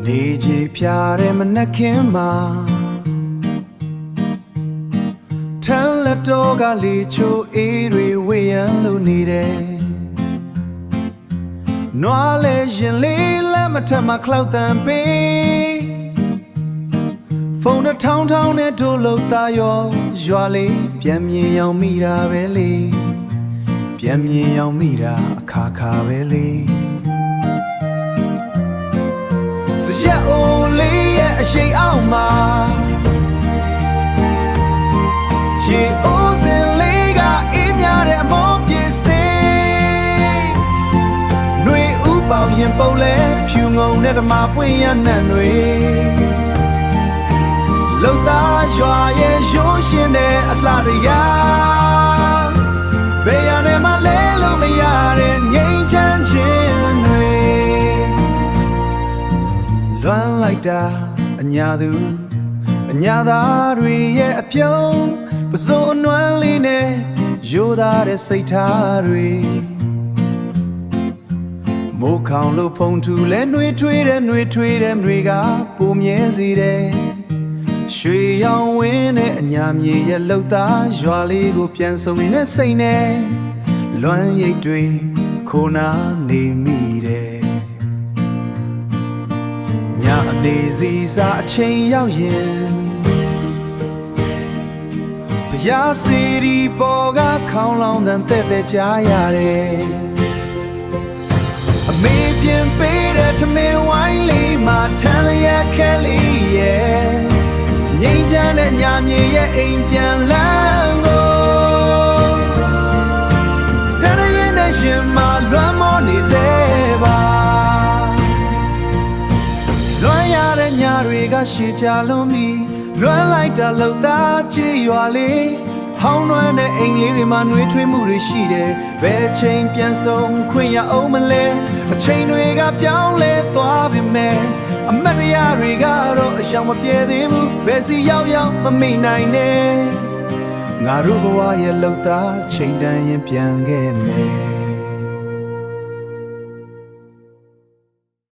နေကြီးဖြာတဲ့မနှက်ခင်းမှာထမ်းလက်တော်ကလေချိုအေးတွေဝေးရန်လို့နေတယ်နွားလဲရင်လေးလက်မထက်မှာခလောက်တန်ပေးဖုန်းနဲ့ထောင်းထောင်းနဲ့တို့လို့သားရောရွာလေးပြန်မြင်အောင်မိတာပဲလေပြန်မြင်အောင်မိတာအခါခါပဲလေရက်အိုလေးရဲ့အရှိန်အောက်မှာရေအိုးစင်လေးကအေးမြတဲ့အမောပြေစေနှွေဥပေါင်ရင်ပုတ်လဲဖြူငုံနဲ့ဓမ္မပွင့်ရနံ့တွေလုံသားရွာရဲ့ရိုးရှင်တဲ့အလှတရားဘယ်ရနဲ့မှလဲလို့မရတဲ့ငြိမ်းချမ်းခြင်းတွေလွမ်းလိုက်တာအညာသူအညာသားတွေရဲ့အပြုံးပစိုးအနွမ်းလေးနဲ့ရိုးသားတဲ့စိတ်ထားတွေမိုးခေါင်လို့ဖုံထူလဲနှွေးထွေးတဲ့တွေကပုံမြဲစေတယ်ရွှေရောင်ဝင်းနဲ့အညာမြေရဲ့လှုပ်သားရွာလေးကိုပြန်ဆုံနေတဲ့စိတ်နဲ့လွမ်းရိပ်တွေခိုးနာနေမိတယ်ညနေစီစာအချိန်ရောက်ရင်ဘုရားစီရီပေါ်ကခေါင်းလောင်တဲ့ကြားရတယ်အမေပြင်ပေးတဲ့ထမင်းဝိုင်းလေးမှာထမ်းလျက်ခဲလေးရဲ့ငိမ့်ချမ်းတဲ့ညာမြေရဲ့အိမ်ပြန်လန်းကိုတရရင်နဲ့ရှင်မလွမ်းမောနေစေပါလွမ်းရတဲ့ညာတွေကရှည်ကြလုံးပြီးလွမ်းလိုက်တာလောက်သားချီရွာလေးဟောင်းနှွမ်းတဲ့အိမ်လေးတွေမှာနှွေးထွေးမှုတွေရှိတယ်ဘယ်ချိန်ပြန်ဆုံးခွင့်ရအောင်မလဲအချိန်တွေကပြောင်းလဲသွားပြီမဲ့အမတ်တရားတွေကတော့အယောင်မပြေသေးဘူးဘယ်စီရောက်မမိနိုင်နဲ့ငါတို့ဘဝရဲ့လှုပ်သားချိန်တန်ရင်ပြန်ခဲ့မယ်